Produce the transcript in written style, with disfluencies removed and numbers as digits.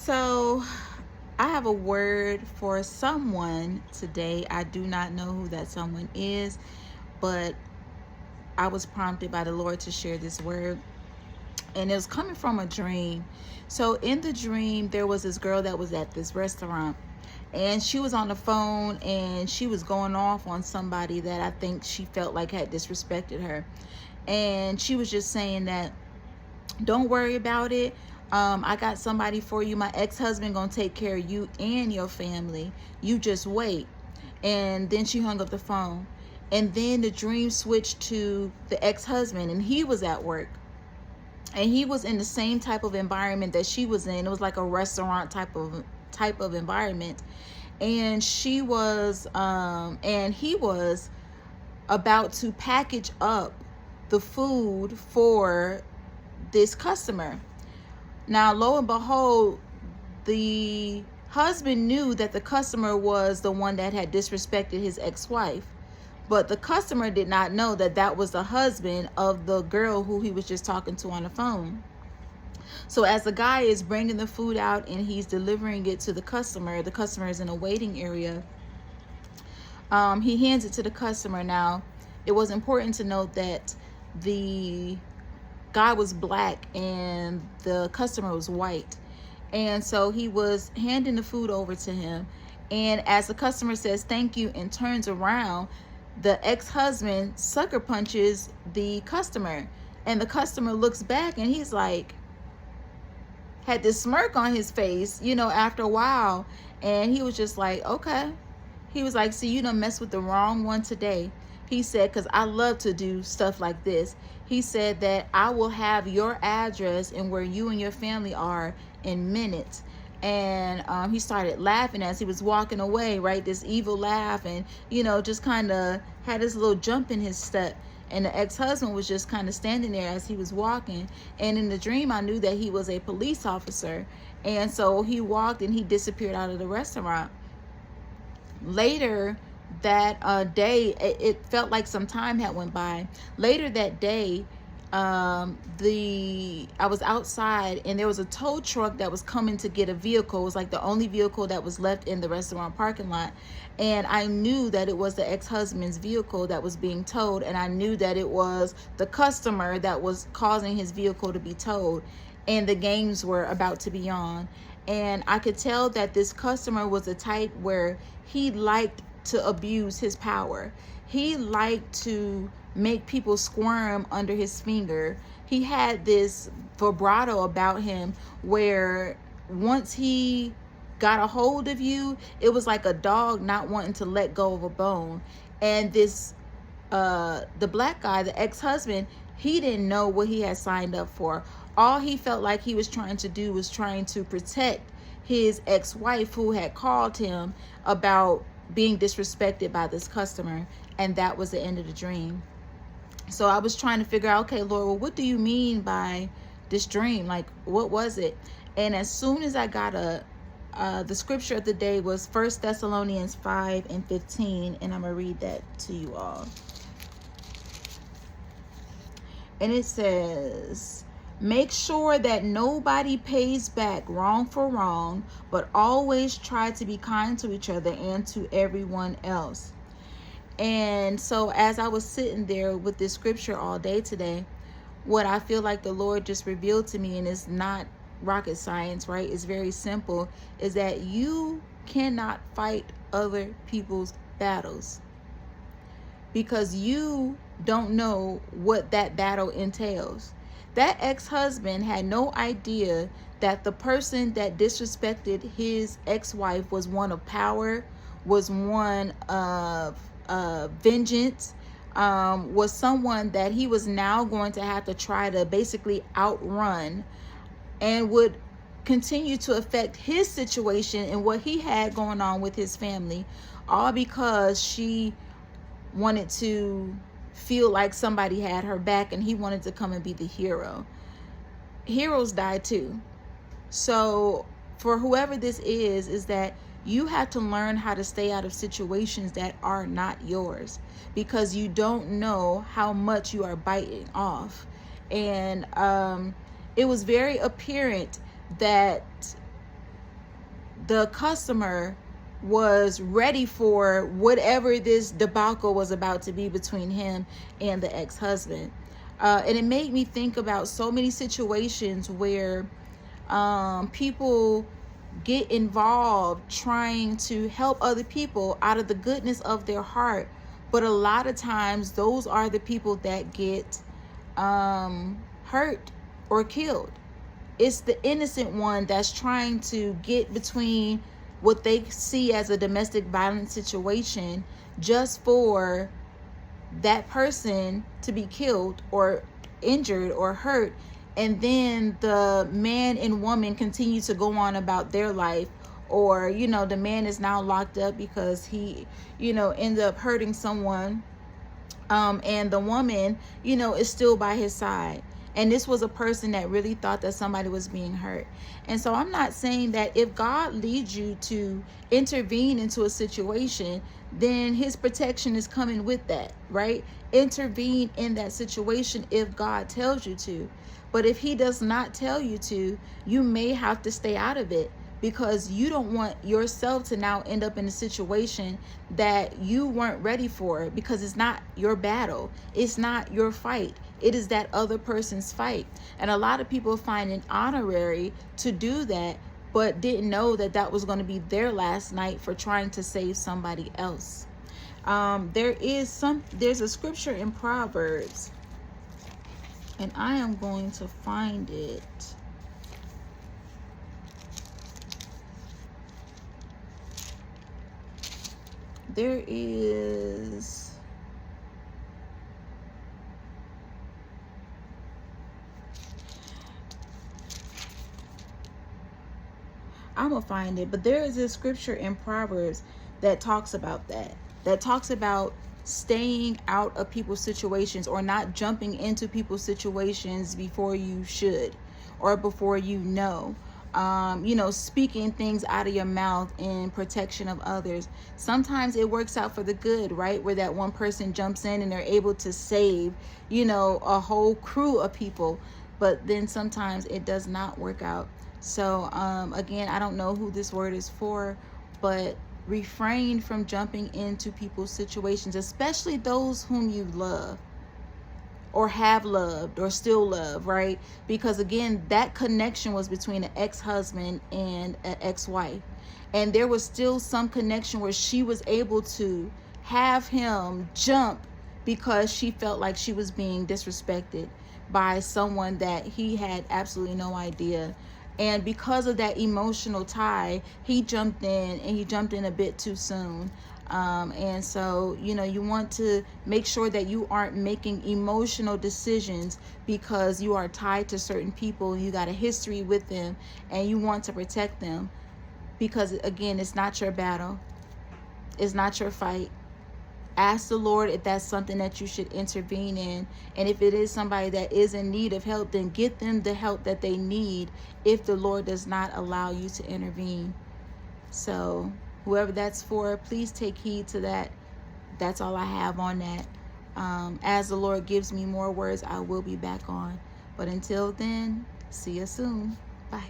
So, I have a word for someone today. I do not know who that someone is, but I was prompted by the Lord to share this word. And it was coming from a dream. So, in the dream, there was this girl that was at this restaurant. And she was on the phone and she was going off on somebody that I think she felt like had disrespected her. And she was just saying that, don't worry about it. I got somebody for you. My ex-husband gonna take care of you and your family. You just wait. And then she hung up the phone. And then the dream switched to the ex-husband, and he was at work. And he was in the same type of environment that she was in. It was like a restaurant type of environment. And she was and he was about to package up the food for this customer. Now, lo and behold, the husband knew that the customer was the one that had disrespected his ex-wife, but the customer did not know that that was the husband of the girl who he was just talking to on the phone. So as the guy is bringing the food out and he's delivering it to the customer is in a waiting area. He hands it to the customer. Now, it was important to note that the guy was black and the customer was white. And so he was handing the food over to him. And as the customer says thank you and turns around, the ex-husband sucker punches the customer. And the customer looks back and he's like, had this smirk on his face, after a while. And he was just like, okay. He was like, see, you done messed with the wrong one today. He said, because I love to do stuff like this. He said that I will have your address and where you and your family are in minutes. And he started laughing as he was walking away, right? This evil laugh, and, just kind of had this little jump in his step. And the ex-husband was just kind of standing there as he was walking. And in the dream, I knew that he was a police officer. And so he walked and he disappeared out of the restaurant. Later that day, it felt like some time had went by. Later that day, I was outside and there was a tow truck that was coming to get a vehicle. It was like the only vehicle that was left in the restaurant parking lot. And I knew that it was the ex-husband's vehicle that was being towed. And I knew that it was the customer that was causing his vehicle to be towed. And the games were about to be on. And I could tell that this customer was a type where he liked to abuse his power. He liked to make people squirm under his finger. He had this vibrato about him where once he got a hold of you, it was like a dog not wanting to let go of a bone. And this the black guy, the ex-husband, he didn't know what he had signed up for. All he felt like he was trying to do was trying to protect his ex-wife, who had called him about being disrespected by this customer. And that was the end of the dream. So I was trying to figure out, okay, Lord, well, what do you mean by this dream? Like, what was it? And as soon as I got the scripture of the day was 1 Thessalonians 5:15, and I'm going to read that to you all. And it says, make sure that nobody pays back wrong for wrong, but always try to be kind to each other and to everyone else. And so as I was sitting there with this scripture all day today, what I feel like the Lord just revealed to me, and it's not rocket science, right? It's very simple, is that you cannot fight other people's battles because you don't know what that battle entails. That ex-husband had no idea that the person that disrespected his ex-wife was one of power, was one of vengeance, was someone that he was now going to have to try to basically outrun, and would continue to affect his situation and what he had going on with his family, all because she wanted to feel like somebody had her back and he wanted to come and be the hero. Heroes die too. So for whoever this is that you have to learn how to stay out of situations that are not yours, because you don't know how much you are biting off. And it was very apparent that the customer was ready for whatever this debacle was about to be between him and the ex-husband. And it made me think about so many situations where people get involved trying to help other people out of the goodness of their heart. But a lot of times those are the people that get hurt or killed. It's the innocent one that's trying to get between what they see as a domestic violence situation just for that person to be killed or injured or hurt. And then the man and woman continue to go on about their life. Or, the man is now locked up because he, ended up hurting someone. And the woman, is still by his side. And this was a person that really thought that somebody was being hurt. And so I'm not saying that if God leads you to intervene into a situation, then his protection is coming with that, right? Intervene in that situation if God tells you to. But if he does not tell you to, you may have to stay out of it, because you don't want yourself to now end up in a situation that you weren't ready for, because it's not your battle. It's not your fight. It is that other person's fight. And a lot of people find it honorary to do that, but didn't know that that was going to be their last night for trying to save somebody else. There's a scripture in Proverbs, and I am going to find it. There is, I'm gonna find it, but there is a scripture in Proverbs that talks about that talks about staying out of people's situations, or not jumping into people's situations before you should, or before speaking things out of your mouth in protection of others. Sometimes it works out for the good, right? Where that one person jumps in and they're able to save, a whole crew of people. But then sometimes it does not work out. So again, I don't know who this word is for, but refrain from jumping into people's situations, especially those whom you love, or have loved, or still love, right? Because again, that connection was between an ex-husband and an ex-wife. And there was still some connection where she was able to have him jump because she felt like she was being disrespected by someone that he had absolutely no idea. And because of that emotional tie, he jumped in, and he jumped in a bit too soon. And so, you want to make sure that you aren't making emotional decisions because you are tied to certain people. You got a history with them and you want to protect them, because again, it's not your battle. It's not your fight. Ask the Lord if that's something that you should intervene in. And if it is somebody that is in need of help, then get them the help that they need if the Lord does not allow you to intervene. So whoever that's for, please take heed to that. That's all I have on that. As the Lord gives me more words, I will be back on. But until then, see you soon. Bye.